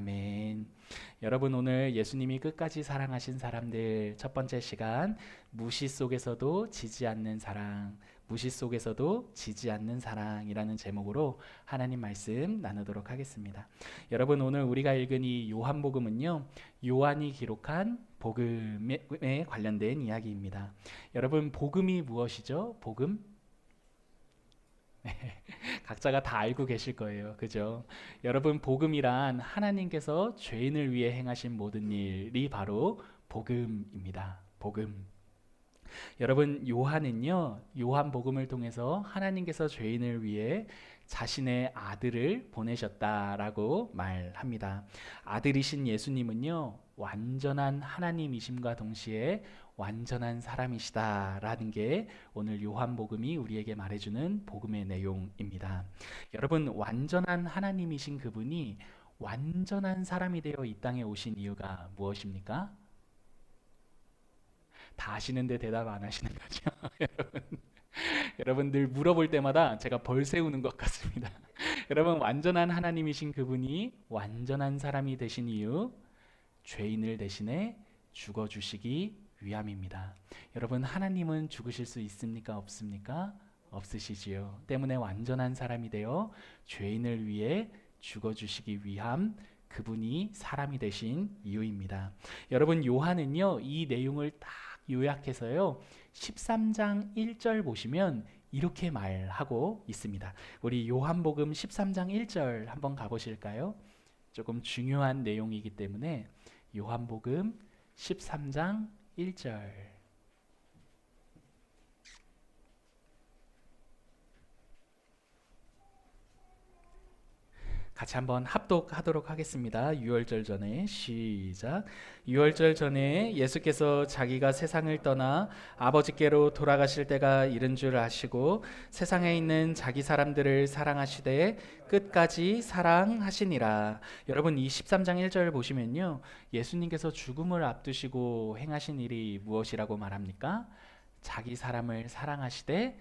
아멘. 여러분, 오늘 예수님이 끝까지 사랑하신 사람들 첫 번째 시간, 무시 속에서도 지지 않는 사랑, 무시 속에서도 지지 않는 사랑이라는 제목으로 하나님 말씀 나누도록 하겠습니다. 여러분, 오늘 우리가 읽은 이 요한복음은요, 요한이 기록한 복음에 관련된 이야기입니다. 여러분, 복음이 무엇이죠? 복음? 각자가 다 알고 계실 거예요. 그죠? 여러분, 복음이란 하나님께서 죄인을 위해 행하신 모든 일이 바로 복음입니다. 복음. 여러분, 요한은요, 요한복음을 통해서 하나님께서 죄인을 위해 자신의 아들을 보내셨다라고 말합니다. 아들이신 예수님은요, 완전한 하나님이심과 동시에 완전한 사람이시다라는 게 오늘 요한복음이 우리에게 말해주는 복음의 내용입니다. 여러분, 완전한 하나님이신 그분이 완전한 사람이 되어 이 땅에 오신 이유가 무엇입니까? 다 아시는데 대답 안 하시는 거죠? 여러분 늘 물어볼 때마다 제가 벌 세우는 것 같습니다. 여러분, 완전한 하나님이신 그분이 완전한 사람이 되신 이유, 죄인을 대신해 죽어주시기 위함입니다. 여러분, 하나님은 죽으실 수 있습니까? 없습니까? 없으시지요. 때문에 완전한 사람이 되어 죄인을 위해 죽어주시기 위함, 그분이 사람이 되신 이유입니다. 여러분, 요한은요, 이 내용을 딱 요약해서요, 13장 1절 보시면 이렇게 말하고 있습니다. 우리 요한복음 13장 1절 한번 가보실까요? 조금 중요한 내용이기 때문에 요한복음 13장 1절 같이 한번 합독하도록 하겠습니다. 유월절 전에 시작. 유월절 전에 예수께서 자기가 세상을 떠나 아버지께로 돌아가실 때가 이른 줄 아시고 세상에 있는 자기 사람들을 사랑하시되 끝까지 사랑하시니라. 여러분, 이 13장 1절 보시면요, 예수님께서 죽음을 앞두시고 행하신 일이 무엇이라고 말합니까? 자기 사람을 사랑하시되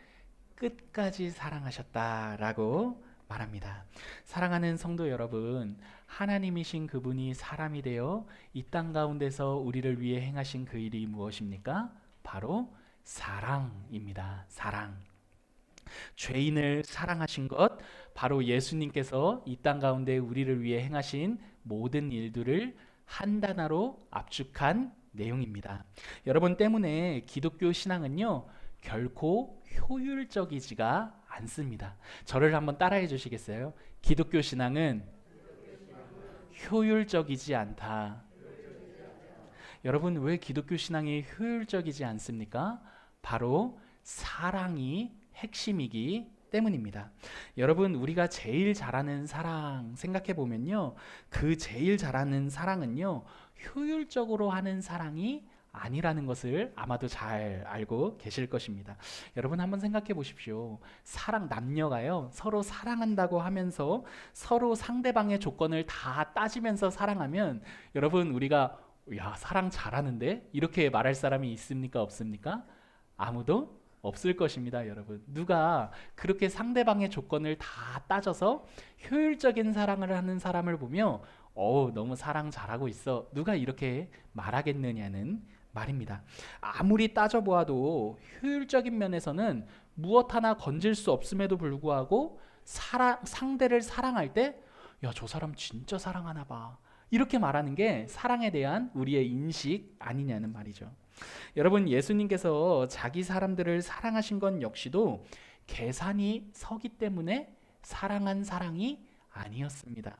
끝까지 사랑하셨다라고 말합니다. 사랑하는 성도 여러분, 하나님이신 그분이 사람이 되어 이 땅 가운데서 우리를 위해 행하신 그 일이 무엇입니까? 바로 사랑입니다. 사랑. 죄인을 사랑하신 것, 바로 예수님께서 이 땅 가운데 우리를 위해 행하신 모든 일들을 한 단어로 압축한 내용입니다. 여러분, 때문에 기독교 신앙은요, 결코 효율적이지가 않습니다. 저를 한번 따라해 주시겠어요? 기독교 신앙은 효율적이지 않다. 여러분, 왜 기독교 신앙이 효율적이지 않습니까? 바로 사랑이 핵심이기 때문입니다. 여러분, 우리가 제일 잘하는 사랑 생각해 보면요, 그 제일 잘하는 사랑은요, 효율적으로 하는 사랑이 아니라는 것을 아마도 잘 알고 계실 것입니다. 여러분, 한번 생각해 보십시오. 남녀가요, 서로 사랑한다고 하면서 서로 상대방의 조건을 다 따지면서 사랑하면, 여러분, 우리가 야, 사랑 잘하는데? 이렇게 말할 사람이 있습니까? 없습니까? 아무도 없을 것입니다. 여러분, 누가 그렇게 상대방의 조건을 다 따져서 효율적인 사랑을 하는 사람을 보며 너무 사랑 잘하고 있어, 누가 이렇게 말하겠느냐는 말입니다. 아무리 따져보아도 효율적인 면에서는 무엇 하나 건질 수 없음에도 불구하고 상대를 사랑할 때, 야, 저 사람 진짜 사랑하나 봐, 이렇게 말하는 게 사랑에 대한 우리의 인식 아니냐는 말이죠. 여러분, 예수님께서 자기 사람들을 사랑하신 건 역시도 계산이 서기 때문에 사랑한 사랑이 아니었습니다.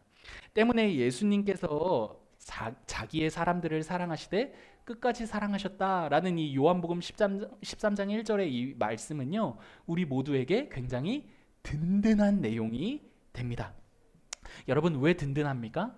때문에 예수님께서 자기의 사람들을 사랑하시되 끝까지 사랑하셨다라는 이 요한복음 13장 1절의 이 말씀은요, 우리 모두에게 굉장히 든든한 내용이 됩니다. 여러분, 왜 든든합니까?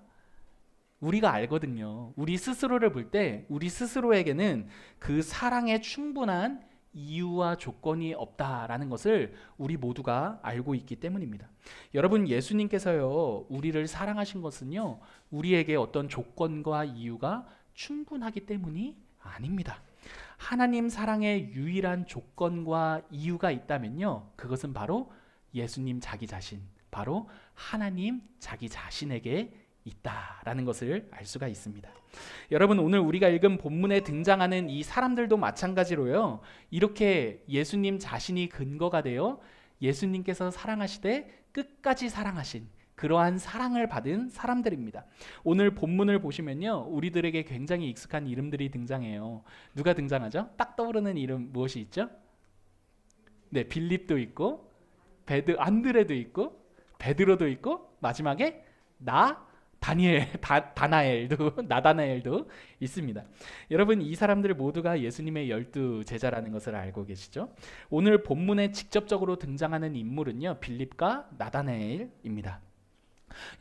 우리가 알거든요. 우리 스스로를 볼 때 우리 스스로에게는 그 사랑에 충분한 이유와 조건이 없다라는 것을 우리 모두가 알고 있기 때문입니다. 여러분, 예수님께서요, 우리를 사랑하신 것은요, 우리에게 어떤 조건과 이유가 충분하기 때문이 아닙니다. 하나님 사랑의 유일한 조건과 이유가 있다면요, 그것은 바로 예수님 자기 자신, 바로 하나님 자기 자신에게 있다라는 것을 알 수가 있습니다. 여러분, 오늘 우리가 읽은 본문에 등장하는 이 사람들도 마찬가지로요, 이렇게 예수님 자신이 근거가 되어 예수님께서 사랑하시되 끝까지 사랑하신 그러한 사랑을 받은 사람들입니다. 오늘 본문을 보시면요, 우리들에게 굉장히 익숙한 이름들이 등장해요. 누가 등장하죠? 딱 떠오르는 이름 무엇이 있죠? 네, 빌립도 있고 안드레도 있고 베드로도 있고 마지막에 나다나엘도 있습니다. 여러분, 이 사람들 모두가 예수님의 12 제자라는 것을 알고 계시죠? 오늘 본문에 직접적으로 등장하는 인물은요, 빌립과 나다나엘입니다.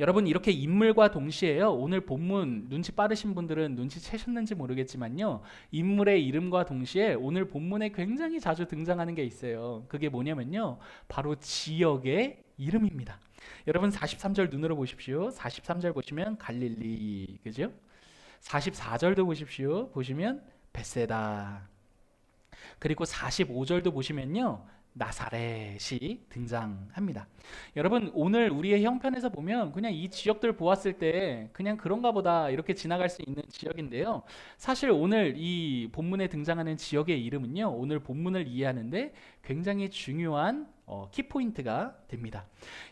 여러분, 이렇게 인물과 동시에요, 오늘 본문 눈치 빠르신 분들은 눈치채셨는지 모르겠지만요, 인물의 이름과 동시에 오늘 본문에 굉장히 자주 등장하는 게 있어요. 그게 뭐냐면요, 바로 지역의 이름입니다. 여러분, 43절 눈으로 보십시오. 43절 보시면 갈릴리, 그죠? 44절도 보십시오. 보시면 벳세다. 그리고 45절도 보시면요, 나사렛이 등장합니다. 여러분, 오늘 우리의 형편에서 보면 그냥 이 지역들 보았을 때 그냥 그런가 보다 이렇게 지나갈 수 있는 지역인데요, 사실 오늘 이 본문에 등장하는 지역의 이름은요, 오늘 본문을 이해하는데 굉장히 중요한 키포인트가 됩니다.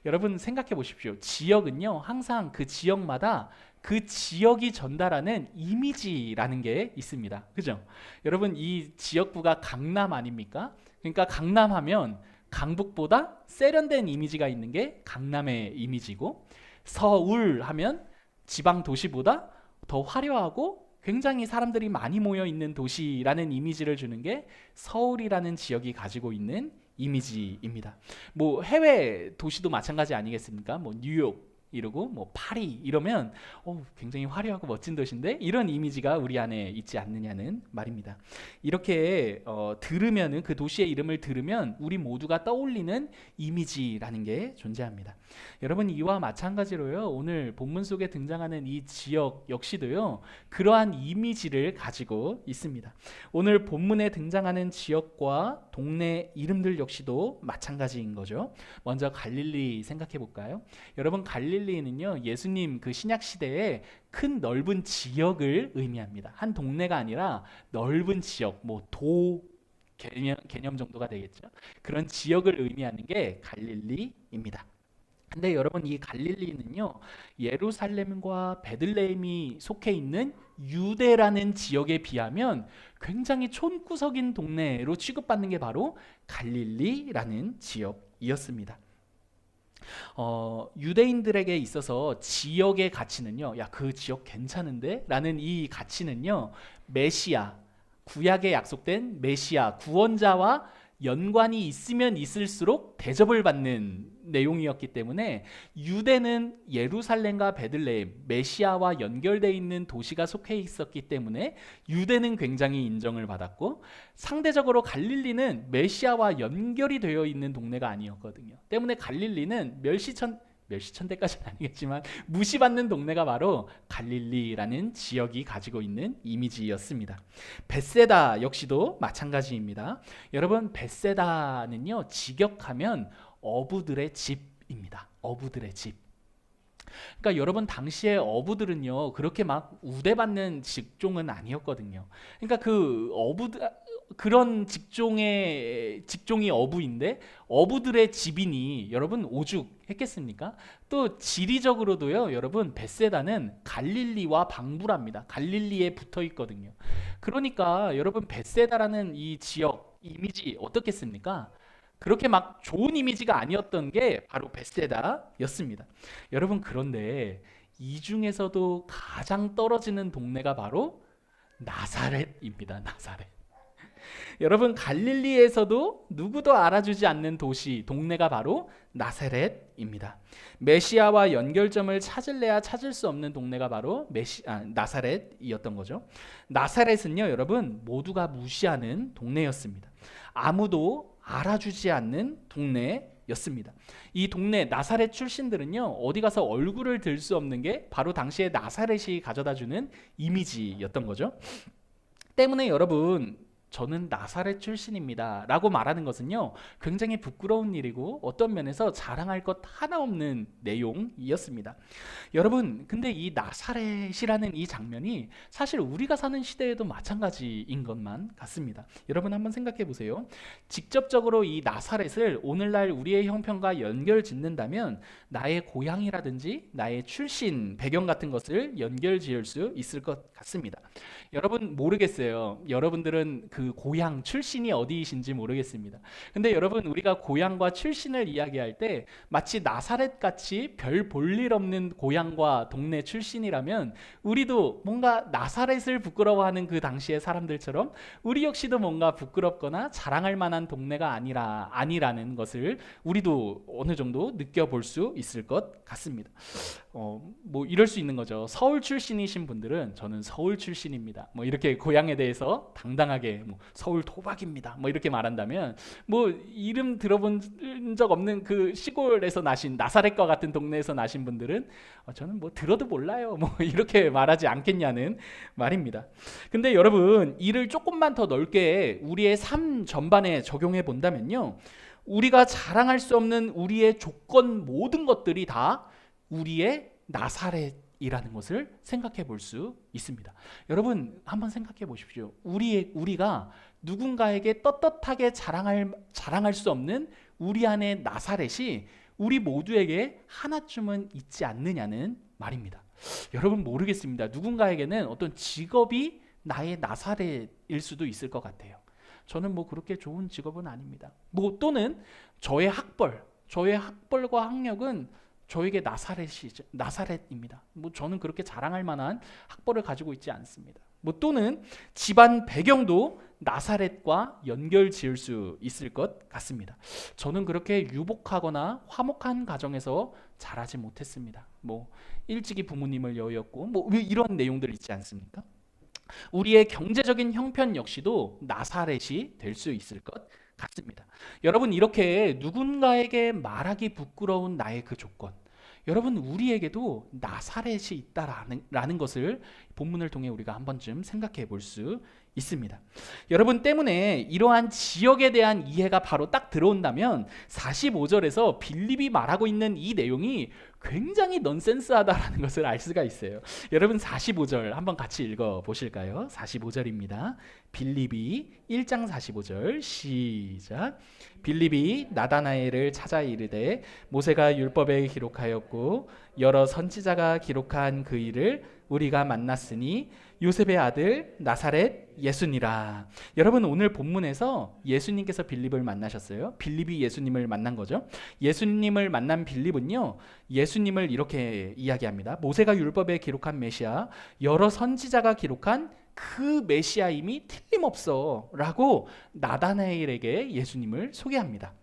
여러분, 생각해 보십시오. 지역은요, 항상 그 지역마다 그 지역이 전달하는 이미지라는 게 있습니다. 그죠? 여러분, 이 지역부가 강남 아닙니까? 그러니까 강남하면 강북보다 세련된 이미지가 있는 게 강남의 이미지고, 서울 하면 지방 도시보다 더 화려하고 굉장히 사람들이 많이 모여 있는 도시라는 이미지를 주는 게 서울이라는 지역이 가지고 있는 이미지입니다. 뭐 해외 도시도 마찬가지 아니겠습니까? 뭐 뉴욕 이러고 뭐 파리 이러면 굉장히 화려하고 멋진 도시인데, 이런 이미지가 우리 안에 있지 않느냐는 말입니다. 이렇게 들으면은, 그 도시의 이름을 들으면 우리 모두가 떠올리는 이미지라는 게 존재합니다. 여러분, 이와 마찬가지로요, 오늘 본문 속에 등장하는 이 지역 역시도요, 그러한 이미지를 가지고 있습니다. 오늘 본문에 등장하는 지역과 동네 이름들 역시도 마찬가지인 거죠. 먼저 갈릴리 생각해 볼까요? 여러분, 갈릴리는요, 예수님 그 신약 시대에 큰 넓은 지역을 의미합니다. 한 동네가 아니라 넓은 지역, 뭐 도 개념 정도가 되겠죠. 그런 지역을 의미하는 게 갈릴리입니다. 근데 여러분, 이 갈릴리는요, 예루살렘과 베들레헴이 속해 있는 유대라는 지역에 비하면 굉장히 촌구석인 동네로 취급받는 게 바로 갈릴리라는 지역이었습니다. 유대인들에게 있어서 지역의 가치는요, 야, 그 지역 괜찮은데? 라는 이 가치는요, 메시아, 구약에 약속된 메시아, 구원자와 연관이 있으면 있을수록 대접을 받는 내용이었기 때문에, 유대는 예루살렘과 베들레헴, 메시아와 연결되어 있는 도시가 속해 있었기 때문에 유대는 굉장히 인정을 받았고, 상대적으로 갈릴리는 메시아와 연결이 되어 있는 동네가 아니었거든요. 때문에 갈릴리는 멸시천대까지는 아니겠지만 무시받는 동네가 바로 갈릴리라는 지역이 가지고 있는 이미지였습니다. 벳세다 역시도 마찬가지입니다. 여러분, 벳세다는요, 직역하면 어부들의 집입니다. 어부들의 집. 그러니까 여러분, 당시에 어부들은요, 그렇게 막 우대받는 직종은 아니었거든요. 그러니까 그런 직종이 어부인데, 어부들의 집이니 여러분 오죽했겠습니까? 또 지리적으로도요, 여러분, 벳세다는 갈릴리와 방불합니다. 갈릴리에 붙어 있거든요. 그러니까 여러분, 벳세다라는 이 지역 이미지 어떻겠습니까? 그렇게 막 좋은 이미지가 아니었던 게 바로 벳세다였습니다. 여러분, 그런데 이 중에서도 가장 떨어지는 동네가 바로 나사렛입니다. 나사렛. 여러분, 갈릴리에서도 누구도 알아주지 않는 도시, 동네가 바로 나사렛입니다. 메시아와 연결점을 찾을래야 찾을 수 없는 동네가 바로 나사렛이었던 거죠. 나사렛은요, 여러분, 모두가 무시하는 동네였습니다. 아무도 알아주지 않는 동네였습니다. 이 동네 나사렛 출신들은요, 어디 가서 얼굴을 들 수 없는 게 바로 당시에 나사렛이 가져다주는 이미지였던 거죠. 때문에 여러분, 저는 나사렛 출신입니다 라고 말하는 것은요, 굉장히 부끄러운 일이고 어떤 면에서 자랑할 것 하나 없는 내용이었습니다. 여러분, 근데 이 나사렛이라는 이 장면이 사실 우리가 사는 시대에도 마찬가지인 것만 같습니다. 여러분 한번 생각해 보세요. 직접적으로 이 나사렛을 오늘날 우리의 형편과 연결 짓는다면 나의 고향이라든지 나의 출신 배경 같은 것을 연결 지을 수 있을 것 같습니다. 여러분 모르겠어요. 여러분들은 그 고향 출신이 어디이신지 모르겠습니다. 근데 여러분, 우리가 고향과 출신을 이야기할 때 마치 나사렛 같이 별 볼일 없는 고향과 동네 출신이라면 우리도 뭔가 나사렛을 부끄러워하는 그 당시의 사람들처럼 우리 역시도 뭔가 부끄럽거나 자랑할 만한 동네가 아니라는 것을 우리도 어느 정도 느껴볼 수 있을 것 같습니다. 뭐 이럴 수 있는 거죠. 서울 출신이신 분들은 저는 서울 출신입니다, 뭐 이렇게 고향에 대해서 당당하게 뭐 서울 토박입니다, 뭐 이렇게 말한다면, 뭐 이름 들어본 적 없는 그 시골에서 나신 나사렛과 같은 동네에서 나신 분들은 저는 뭐 들어도 몰라요, 뭐 이렇게 말하지 않겠냐는 말입니다. 근데 여러분, 이를 조금만 더 넓게 우리의 삶 전반에 적용해 본다면요, 우리가 자랑할 수 없는 우리의 조건, 모든 것들이 다 우리의 나사렛이라는 것을 생각해 볼 수 있습니다. 여러분 한번 생각해 보십시오. 우리가 누군가에게 떳떳하게 자랑할 수 없는 우리 안의 나사렛이 우리 모두에게 하나쯤은 있지 않느냐는 말입니다. 여러분 모르겠습니다. 누군가에게는 어떤 직업이 나의 나사렛일 수도 있을 것 같아요. 저는 뭐 그렇게 좋은 직업은 아닙니다. 뭐 또는 저의 학벌과 학력은 저에게 나사렛입니다. 뭐 저는 그렇게 자랑할 만한 학벌을 가지고 있지 않습니다. 뭐 또는 집안 배경도 나사렛과 연결 지을 수 있을 것 같습니다. 저는 그렇게 유복하거나 화목한 가정에서 자라지 못했습니다. 뭐 일찍이 부모님을 여의었고 뭐 이런 내용들 있지 않습니까? 우리의 경제적인 형편 역시도 나사렛이 될 수 있을 것 같습니다. 여러분, 이렇게 누군가에게 말하기 부끄러운 나의 그 조건, 여러분 우리에게도 나사렛이 있다라는 것을 본문을 통해 우리가 한 번쯤 생각해 볼 수 있습니다. 여러분 때문에 이러한 지역에 대한 이해가 바로 딱 들어온다면 45절에서 빌립이 말하고 있는 이 내용이 굉장히 넌센스하다라는 것을 알 수가 있어요. 여러분 45절 한번 같이 읽어 보실까요? 45절입니다. 빌립이 1장 45절 시작. 빌립이 나다나엘을 찾아 이르되 모세가 율법에 기록하였고 여러 선지자가 기록한 그 일을 우리가 만났으니 요셉의 아들 나사렛 예수니라. 여러분 오늘 본문에서 예수님께서 빌립을 만나셨어요. 빌립이 예수님을 만난 거죠. 예수님을 만난 빌립은요, 예수님을 이렇게 이야기합니다. 모세가 율법에 기록한 메시아, 여러 선지자가 기록한 그 메시아임이 틀림없어 라고 나다나엘에게 예수님을 소개합니다.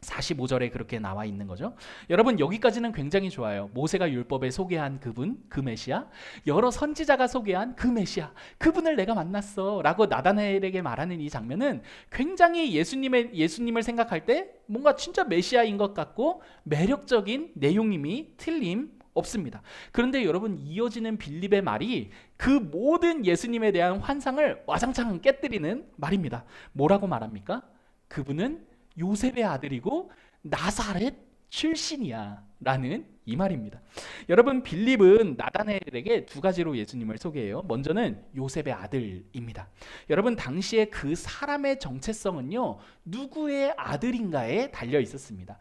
45절에 그렇게 나와 있는 거죠. 여러분 여기까지는 굉장히 좋아요. 모세가 율법에 소개한 그분, 그 메시아, 여러 선지자가 소개한 그 메시아, 그분을 내가 만났어 라고 나다나엘에게 말하는 이 장면은 굉장히 예수님을 생각할 때 뭔가 진짜 메시아인 것 같고 매력적인 내용임이 틀림없습니다. 그런데 여러분, 이어지는 빌립의 말이 그 모든 예수님에 대한 환상을 와장창 깨뜨리는 말입니다. 뭐라고 말합니까? 그분은 요셉의 아들이고 나사렛 출신이야 라는 이 말입니다. 여러분 빌립은 나다나엘에게 두 가지로 예수님을 소개해요. 먼저는 요셉의 아들입니다. 여러분 당시에 그 사람의 정체성은요, 누구의 아들인가에 달려 있었습니다.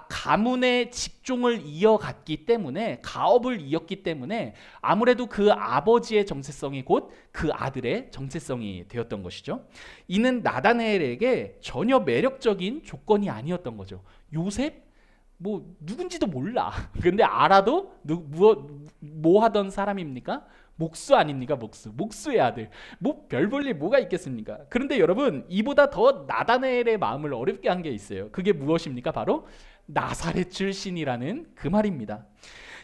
가문의 직종을 이어갔기 때문에, 가업을 이었기 때문에 아무래도 그 아버지의 정체성이 곧 그 아들의 정체성이 되었던 것이죠. 이는 나다나엘에게 전혀 매력적인 조건이 아니었던 거죠. 요셉? 뭐 누군지도 몰라. 근데 알아도 뭐 하던 사람입니까? 목수 아닙니까? 목수의 아들. 뭐 별 볼 일 뭐가 있겠습니까? 그런데 여러분, 이보다 더 나다나엘의 마음을 어렵게 한 게 있어요. 그게 무엇입니까? 바로 나사렛 출신이라는 그 말입니다.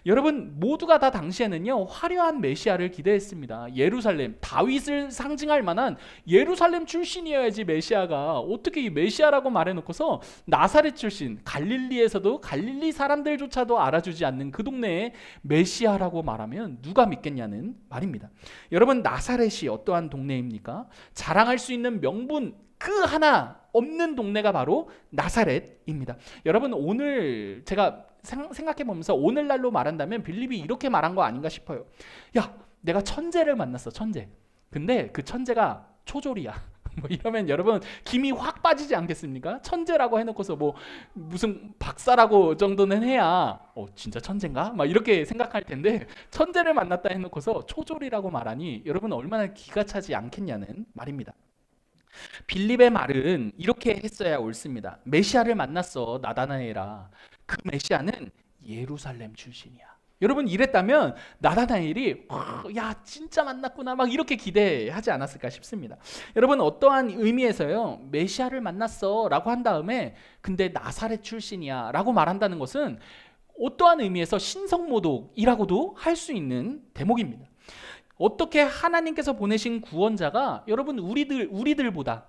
여러분 모두가 다 당시에는요 화려한 메시아를 기대했습니다. 예루살렘, 다윗을 상징할 만한 예루살렘 출신이어야지 메시아가, 어떻게 이 메시아라고 말해놓고서 나사렛 출신, 갈릴리에서도 갈릴리 사람들조차도 알아주지 않는 그 동네에 메시아라고 말하면 누가 믿겠냐는 말입니다. 여러분 나사렛이 어떠한 동네입니까? 자랑할 수 있는 명분 그 하나 없는 동네가 바로 나사렛입니다. 여러분 오늘 제가 생각해 보면서 오늘날로 말한다면 빌립이 이렇게 말한 거 아닌가 싶어요. 야, 내가 천재를 만났어, 천재. 근데 그 천재가 초졸이야. 뭐 이러면 여러분 김이 확 빠지지 않겠습니까? 천재라고 해놓고서 뭐 무슨 박사라고 정도는 해야 진짜 천재인가? 막 이렇게 생각할 텐데, 천재를 만났다 해놓고서 초졸이라고 말하니 여러분 얼마나 기가 차지 않겠냐는 말입니다. 빌립의 말은 이렇게 했어야 옳습니다. 메시아를 만났어, 나다나엘아. 그 메시아는 예루살렘 출신이야. 여러분 이랬다면 나다나엘이 야 진짜 만났구나 막 이렇게 기대하지 않았을까 싶습니다. 여러분 어떠한 의미에서요 메시아를 만났어 라고 한 다음에 근데 나사렛 출신이야 라고 말한다는 것은 어떠한 의미에서 신성모독이라고도 할 수 있는 대목입니다. 어떻게 하나님께서 보내신 구원자가 여러분 우리들보다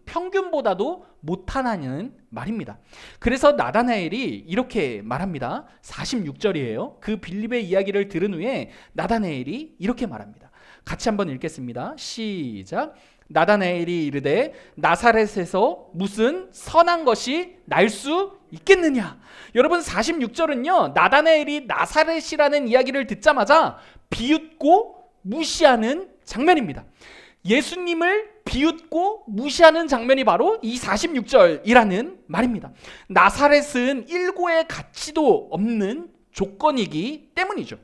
평균보다도 못하냐는 말입니다. 그래서 나다나엘이 이렇게 말합니다. 46절이에요. 그 빌립의 이야기를 들은 후에 나다나엘이 이렇게 말합니다. 같이 한번 읽겠습니다. 시작. 나다나엘이 이르되 나사렛에서 무슨 선한 것이 날 수 있겠느냐. 여러분 46절은요 나다나엘이 나사렛이라는 이야기를 듣자마자 비웃고 무시하는 장면입니다. 예수님을 비웃고 무시하는 장면이 바로 이 46절이라는 말입니다. 나사렛은 일고의 가치도 없는 조건이기 때문이죠.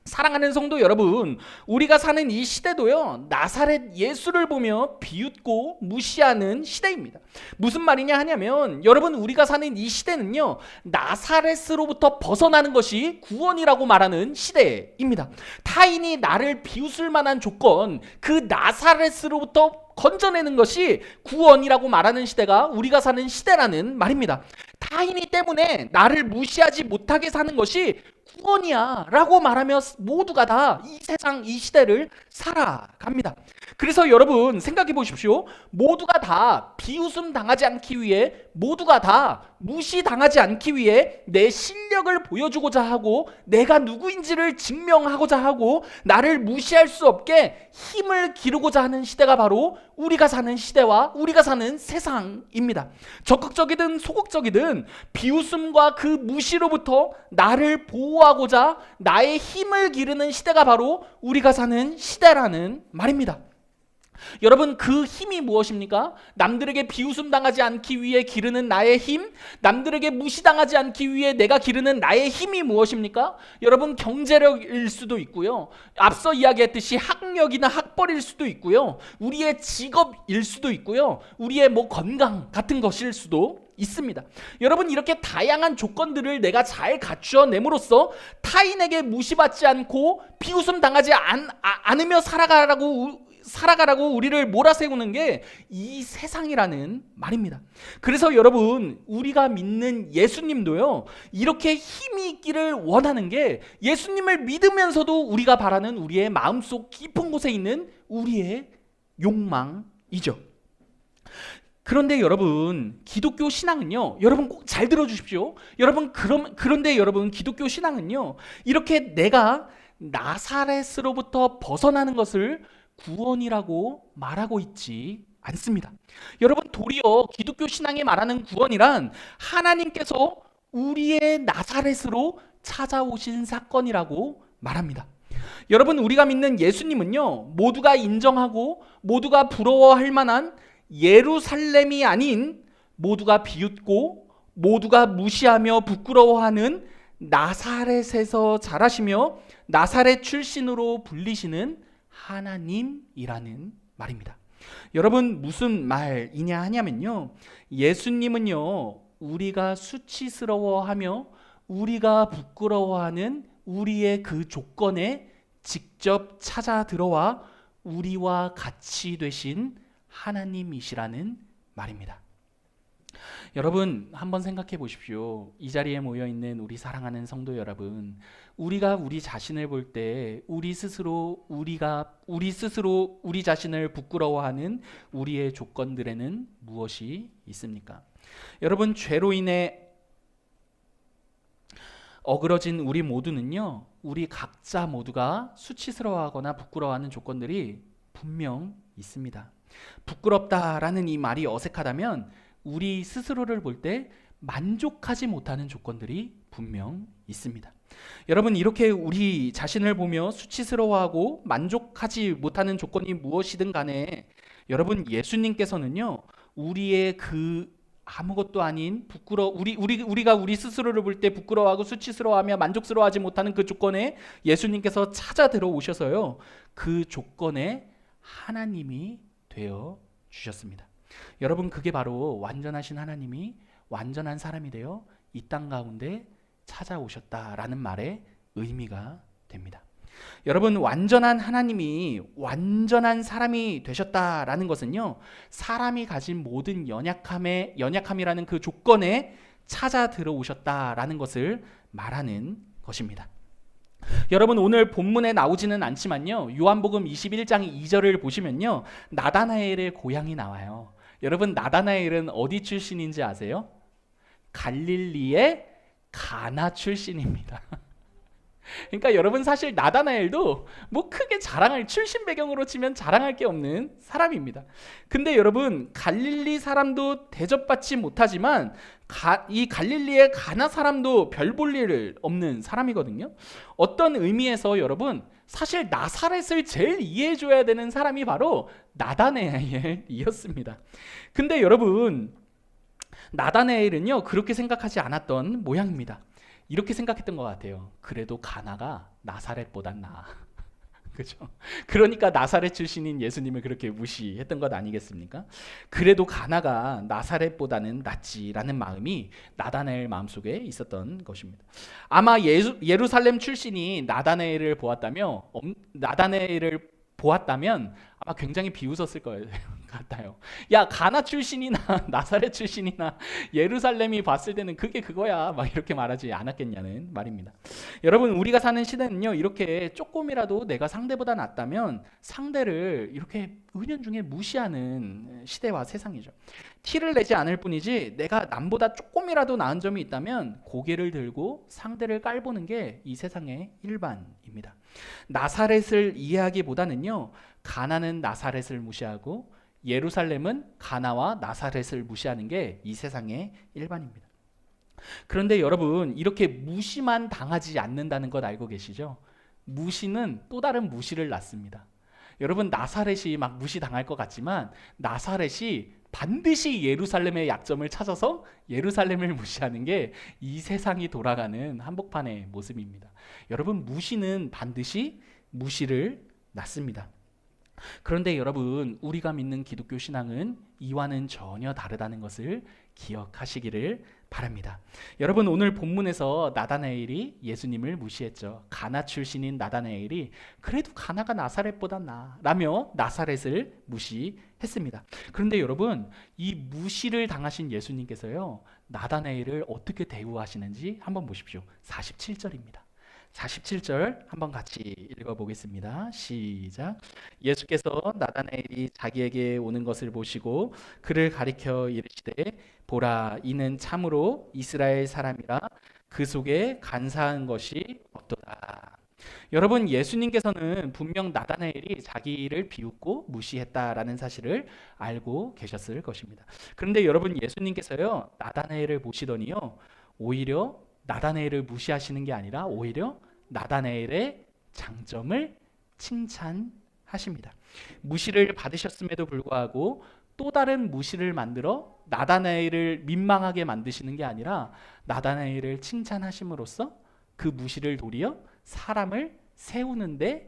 사랑하는 성도 여러분, 우리가 사는 이 시대도요 나사렛 예수를 보며 비웃고 무시하는 시대입니다. 무슨 말이냐 하냐면 여러분 우리가 사는 이 시대는요 나사렛으로부터 벗어나는 것이 구원이라고 말하는 시대입니다. 타인이 나를 비웃을 만한 조건, 그 나사렛으로부터 건져내는 것이 구원이라고 말하는 시대가 우리가 사는 시대라는 말입니다. 타인이 때문에 나를 무시하지 못하게 사는 것이 구원이야 라고 말하며 모두가 다 이 세상 이 시대를 살아갑니다. 그래서 여러분 생각해 보십시오. 모두가 다 비웃음 당하지 않기 위해, 모두가 다 무시당하지 않기 위해 내 실력을 보여주고자 하고 내가 누구인지를 증명하고자 하고 나를 무시할 수 없게 힘을 기르고자 하는 시대가 바로 우리가 사는 시대와 우리가 사는 세상입니다. 적극적이든 소극적이든 비웃음과 그 무시로부터 나를 보호하고자 나의 힘을 기르는 시대가 바로 우리가 사는 시대라는 말입니다. 여러분 그 힘이 무엇입니까? 남들에게 비웃음 당하지 않기 위해 기르는 나의 힘, 남들에게 무시당하지 않기 위해 내가 기르는 나의 힘이 무엇입니까? 여러분 경제력일 수도 있고요, 앞서 이야기했듯이 학력이나 학벌일 수도 있고요, 우리의 직업일 수도 있고요, 우리의 건강 같은 것일 수도 있습니다. 여러분 이렇게 다양한 조건들을 내가 잘 갖추어냄으로써 타인에게 무시받지 않고 비웃음 당하지 않으며 살아가라고 우리를 몰아세우는 게 이 세상이라는 말입니다. 그래서 여러분 우리가 믿는 예수님도요 이렇게 힘이 있기를 원하는 게 예수님을 믿으면서도 우리가 바라는 우리의 마음속 깊은 곳에 있는 우리의 욕망이죠. 그런데 여러분 기독교 신앙은요, 여러분 꼭 잘 들어주십시오. 여러분 그런데 여러분 기독교 신앙은요 이렇게 내가 나사렛으로부터 벗어나는 것을 구원이라고 말하고 있지 않습니다. 여러분 도리어 기독교 신앙이 말하는 구원이란 하나님께서 우리의 나사렛으로 찾아오신 사건이라고 말합니다. 여러분 우리가 믿는 예수님은요 모두가 인정하고 모두가 부러워할 만한 예루살렘이 아닌 모두가 비웃고 모두가 무시하며 부끄러워하는 나사렛에서 자라시며 나사렛 출신으로 불리시는 하나님이라는 말입니다. 여러분 무슨 말이냐 하냐면요, 예수님은요 우리가 수치스러워하며 우리가 부끄러워하는 우리의 그 조건에 직접 찾아 들어와 우리와 같이 되신 하나님이시라는 말입니다. 여러분 한번 생각해 보십시오. 이 자리에 모여 있는 우리 사랑하는 성도 여러분, 우리가 우리 자신을 볼 때 우리 스스로 우리 자신을 부끄러워하는 우리의 조건들에는 무엇이 있습니까? 여러분, 죄로 인해 어그러진 우리 모두는요, 우리 각자 모두가 수치스러워하거나 부끄러워하는 조건들이 분명 있습니다. 부끄럽다라는 이 말이 어색하다면 우리 스스로를 볼 때 만족하지 못하는 조건들이 분명 있습니다. 여러분, 이렇게 우리 자신을 보며 수치스러워하고 만족하지 못하는 조건이 무엇이든 간에 여러분, 예수님께서는요, 우리의 그 아무것도 아닌 우리가 우리 스스로를 볼 때 부끄러워하고 수치스러워하며 만족스러워하지 못하는 그 조건에 예수님께서 찾아 들어오셔서요, 그 조건에 하나님이 되어 주셨습니다. 여러분, 그게 바로 완전하신 하나님이 완전한 사람이 되어 이 땅 가운데 찾아오셨다라는 말의 의미가 됩니다. 여러분, 완전한 하나님이 완전한 사람이 되셨다라는 것은요, 사람이 가진 모든 연약함이라는 그 조건에 찾아 들어오셨다라는 것을 말하는 것입니다. 여러분, 오늘 본문에 나오지는 않지만요, 요한복음 21장 2절을 보시면요, 나다나엘의 고향이 나와요. 여러분, 나다나엘은 어디 출신인지 아세요? 갈릴리의 가나 출신입니다. 그러니까 여러분, 사실 나다나엘도 뭐 크게 출신 배경으로 치면 자랑할 게 없는 사람입니다. 근데 여러분, 갈릴리 사람도 대접받지 못하지만 이 갈릴리의 가나 사람도 별 볼 일 없는 사람이거든요. 어떤 의미에서 여러분, 사실 나사렛을 제일 이해해줘야 되는 사람이 바로 나다나엘이었습니다. 근데 여러분, 나다나엘은요, 그렇게 생각하지 않았던 모양입니다. 이렇게 생각했던 것 같아요. 그래도 가나가 나사렛보단 나아. 그죠? 그러니까 나사렛 출신인 예수님을 그렇게 무시했던 것 아니겠습니까? 그래도 가나가 나사렛보다는 낫지라는 마음이 나다나엘 마음속에 있었던 것입니다. 아마 예루살렘 출신이 나다나엘을 보았다면 아마 굉장히 비웃었을 거예요. 같아요. 야, 가나 출신이나 나사렛 출신이나 예루살렘이 봤을 때는 그게 그거야, 막 이렇게 말하지 않았겠냐는 말입니다. 여러분, 우리가 사는 시대는요, 이렇게 조금이라도 내가 상대보다 낫다면 상대를 이렇게 은연중에 무시하는 시대와 세상이죠. 티를 내지 않을 뿐이지 내가 남보다 조금이라도 나은 점이 있다면 고개를 들고 상대를 깔보는 게 이 세상의 일반입니다. 나사렛을 이해하기보다는요, 가나는 나사렛을 무시하고 예루살렘은 가나와 나사렛을 무시하는 게 이 세상의 일반입니다. 그런데 여러분, 이렇게 무시만 당하지 않는다는 것 알고 계시죠? 무시는 또 다른 무시를 낳습니다. 여러분, 나사렛이 막 무시당할 것 같지만 나사렛이 반드시 예루살렘의 약점을 찾아서 예루살렘을 무시하는 게 이 세상이 돌아가는 한복판의 모습입니다. 여러분, 무시는 반드시 무시를 낳습니다. 그런데 여러분, 우리가 믿는 기독교 신앙은 이와는 전혀 다르다는 것을 기억하시기를 바랍니다. 여러분, 오늘 본문에서 나다나엘이 예수님을 무시했죠. 가나 출신인 나다나엘이 그래도 가나가 나사렛보다 나라며 나사렛을 무시했습니다. 그런데 여러분, 이 무시를 당하신 예수님께서요, 나다나엘을 어떻게 대우하시는지 한번 보십시오. 47절입니다. 47절 한번 같이 읽어보겠습니다. 시작. 예수께서 나다나엘이 자기에게 오는 것을 보시고 그를 가리켜 이르시되, 보라, 이는 참으로 이스라엘 사람이라 그 속에 간사한 것이 없도다. 여러분, 예수님께서는 분명 나다나엘이 자기를 비웃고 무시했다라는 사실을 알고 계셨을 것입니다. 그런데 여러분, 예수님께서요, 나다나엘을 보시더니요, 오히려 나다나엘을 무시하시는 게 아니라 오히려 나다나엘의 장점을 칭찬하십니다. 무시를 받으셨음에도 불구하고 또 다른 무시를 만들어 나다나엘을 민망하게 만드시는 게 아니라 나다나엘을 칭찬하심으로써 그 무시를 도리어 사람을 세우는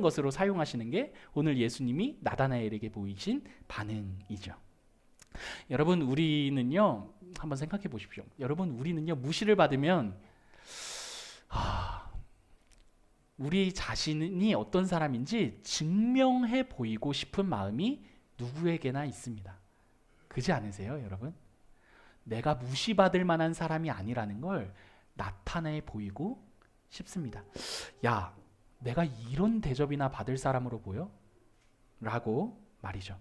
것으로 사용하시는 게 오늘 예수님이 나다나엘에게 보이신 반응이죠. 여러분, 우리는요, 한번 생각해 보십시오. 여러분, 우리는요, 무시를 받으면 우리 자신이 어떤 사람인지 증명해 보이고 싶은 마음이 누구에게나 있습니다. 그지 않으세요, 여러분? 내가 무시받을 만한 사람이 아니라는 걸 나타내 보이고 싶습니다. 야, 내가 이런 대접이나 받을 사람으로 보여? 라고 말이죠.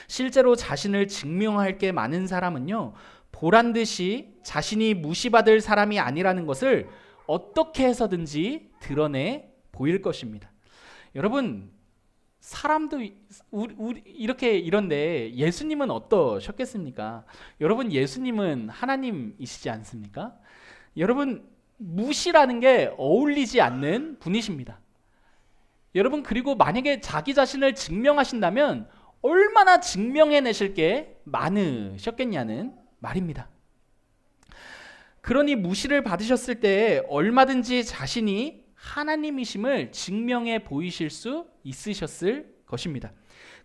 실제로 자신을 증명할 게 많은 사람은요, 보란 듯이 자신이 무시받을 사람이 아니라는 것을 어떻게 해서든지 드러내 보일 것입니다. 여러분, 사람도 이렇게 이런데 예수님은 어떠셨겠습니까? 여러분, 예수님은 하나님이시지 않습니까? 여러분, 무시라는 게 어울리지 않는 분이십니다. 여러분, 그리고 만약에 자기 자신을 증명하신다면 얼마나 증명해내실 게 많으셨겠냐는 말입니다. 그러니 무시를 받으셨을 때 얼마든지 자신이 하나님이심을 증명해 보이실 수 있으셨을 것입니다.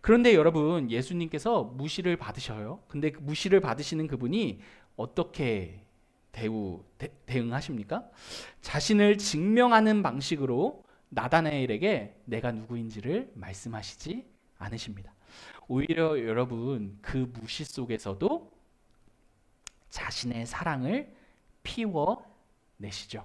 그런데 여러분, 예수님께서 무시를 받으셔요. 근데 그 무시를 받으시는 그분이 어떻게 대응하십니까? 자신을 증명하는 방식으로 나다나엘에게 내가 누구인지를 말씀하시지 않으십니다. 오히려 여러분, 그 무시 속에서도 자신의 사랑을 피워내시죠.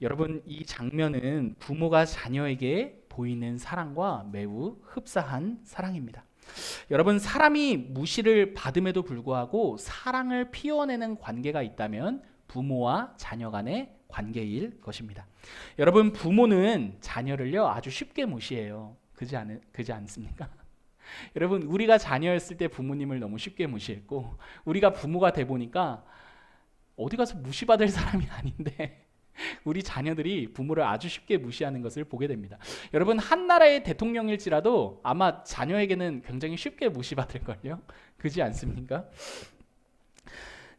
여러분, 이 장면은 부모가 자녀에게 보이는 사랑과 매우 흡사한 사랑입니다. 여러분, 사람이 무시를 받음에도 불구하고 사랑을 피워내는 관계가 있다면 부모와 자녀 간의 관계일 것입니다. 여러분, 부모는 자녀를요 아주 쉽게 무시해요. 그지 않습니까? 여러분, 우리가 자녀였을 때 부모님을 너무 쉽게 무시했고, 우리가 부모가 돼 보니까 어디 가서 무시받을 사람이 아닌데 우리 자녀들이 부모를 아주 쉽게 무시하는 것을 보게 됩니다. 여러분, 한 나라의 대통령일지라도 아마 자녀에게는 굉장히 쉽게 무시받을걸요. 그지 않습니까?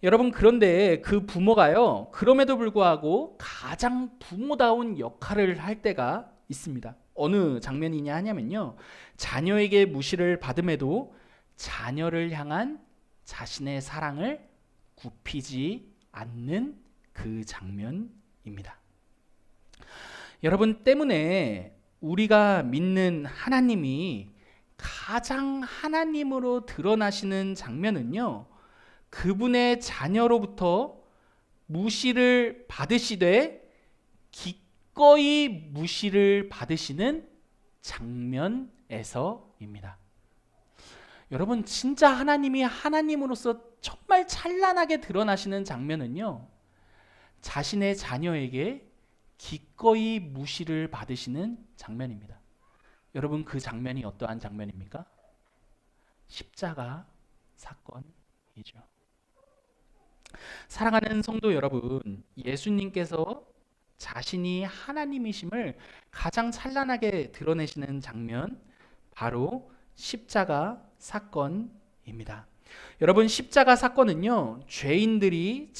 여러분, 그런데 그 부모가요, 그럼에도 불구하고 가장 부모다운 역할을 할 때가 있습니다. 어느 장면이냐 하냐면요, 자녀에게 무시를 받음에도 자녀를 향한 자신의 사랑을 굽히지 않는 그 장면입니다. 여러분, 때문에 우리가 믿는 하나님이 가장 하나님으로 드러나시는 장면은요, 그분의 자녀로부터 무시를 받으시되 기꺼이 무시를 받으시는 장면에서입니다. 여러분, 진짜 하나님이 하나님으로서 정말 찬란하게 드러나시는 장면은요, 자신의 자녀에게 기꺼이 무시를 받으시는 장면입니다. 여러분, 그 장면이 어떠한 장면입니까? 십자가 사건이죠. 사랑하는 성도 여러분, 예수님께서 자신이 하나님이심을 가장 찬란하게 드러내시는 장면, 바로 십자가 사건입니다. 여러분, 십자가 사건은요, 죄인들이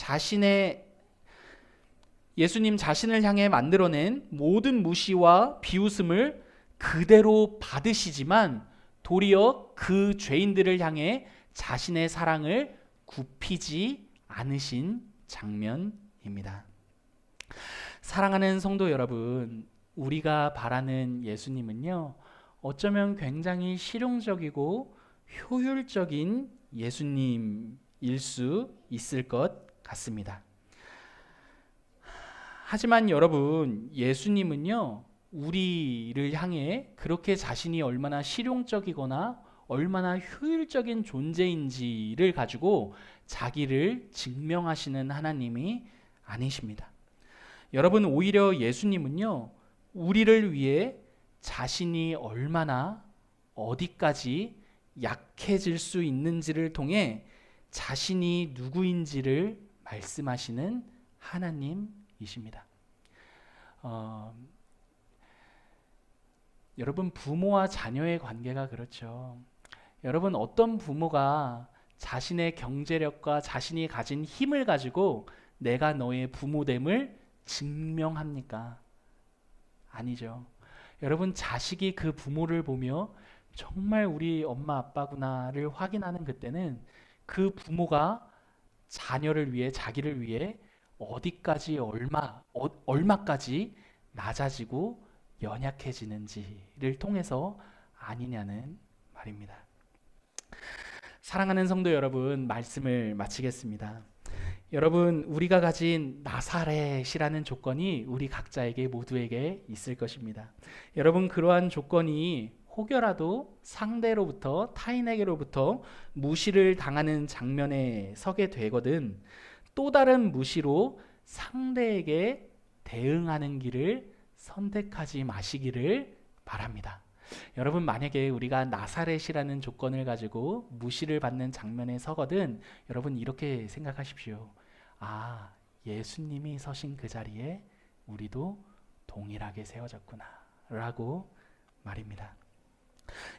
예수님 자신을 향해 만들어낸 모든 무시와 비웃음을 그대로 받으시지만 도리어 그 죄인들을 향해 자신의 사랑을 굽히지 않으신 장면입니다. 사랑하는 성도 여러분, 우리가 바라는 예수님은요, 어쩌면 굉장히 실용적이고 효율적인 예수님일 수 있을 것 같습니다. 하지만 여러분, 예수님은요, 우리를 향해 그렇게 자신이 얼마나 실용적이거나 얼마나 효율적인 존재인지를 가지고 자기를 증명하시는 하나님이 아니십니다. 여러분, 오히려 예수님은요, 우리를 위해 자신이 얼마나 어디까지 약해질 수 있는지를 통해 자신이 누구인지를 말씀하시는 하나님이십니다. 여러분, 부모와 자녀의 관계가 그렇죠. 여러분, 어떤 부모가 자신의 경제력과 자신이 가진 힘을 가지고 내가 너의 부모됨을 증명합니까? 아니죠. 여러분, 자식이 그 부모를 보며 정말 우리 엄마 아빠구나를 확인하는 그때는 그 부모가 자녀를 위해, 자기를 위해 어디까지 얼마까지 낮아지고 연약해지는지를 통해서 아니냐는 말입니다. 사랑하는 성도 여러분, 말씀을 마치겠습니다. 여러분, 우리가 가진 나사렛이라는 조건이 우리 각자에게 모두에게 있을 것입니다. 여러분, 그러한 조건이 혹여라도 상대로부터, 타인에게로부터 무시를 당하는 장면에 서게 되거든 또 다른 무시로 상대에게 대응하는 길을 선택하지 마시기를 바랍니다. 여러분, 만약에 우리가 나사렛이라는 조건을 가지고 무시를 받는 장면에 서거든 여러분, 이렇게 생각하십시오. 아, 예수님이 서신 그 자리에 우리도 동일하게 세워졌구나 라고 말입니다.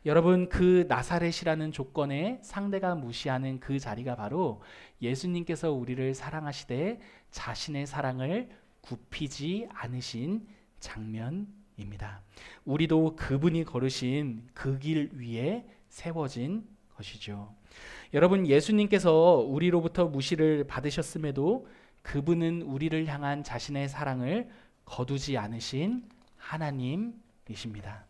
여러분, 그 나사렛이라는 조건에 상대가 무시하는 그 자리가 바로 예수님께서 우리를 사랑하시되 자신의 사랑을 굽히지 않으신 장면입니다. 우리도 그분이 걸으신 그 길 위에 세워진 것이죠. 여러분, 예수님께서 우리로부터 무시를 받으셨음에도 그분은 우리를 향한 자신의 사랑을 거두지 않으신 하나님이십니다.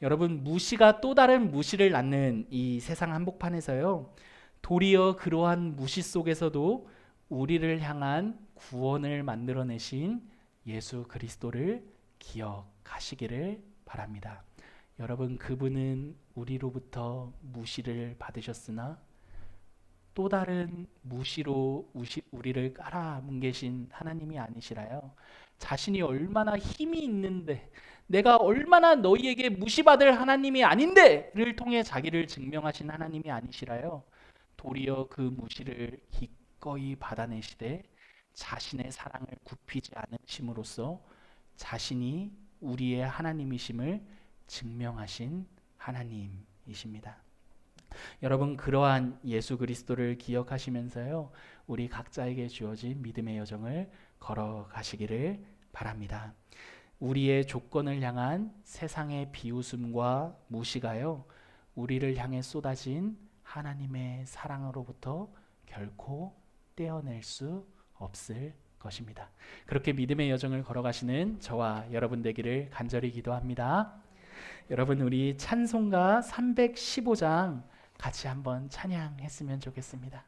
여러분, 무시가 또 다른 무시를 낳는 이 세상 한복판에서요, 도리어 그러한 무시 속에서도 우리를 향한 구원을 만들어내신 예수 그리스도를 기억하시기를 바랍니다. 여러분, 그분은 우리로부터 무시를 받으셨으나 또 다른 무시로 우리를 깔아뭉개신 하나님이 아니시라요. 자신이 얼마나 힘이 있는데, 내가 얼마나 너희에게 무시받을 하나님이 아닌데를 통해 자기를 증명하신 하나님이 아니시라요. 도리어 그 무시를 기꺼이 받아내시되 자신의 사랑을 굽히지 않으심으로써 자신이 우리의 하나님이심을 증명하신 하나님이십니다. 여러분, 그러한 예수 그리스도를 기억하시면서요, 우리 각자에게 주어진 믿음의 여정을 걸어가시기를 바랍니다. 우리의 조건을 향한 세상의 비웃음과 무시가요, 우리를 향해 쏟아진 하나님의 사랑으로부터 결코 떼어낼 수 없을 것입니다. 그렇게 믿음의 여정을 걸어가시는 저와 여러분 되기를 간절히 기도합니다. 여러분, 우리 찬송가 315장 같이 한번 찬양했으면 좋겠습니다.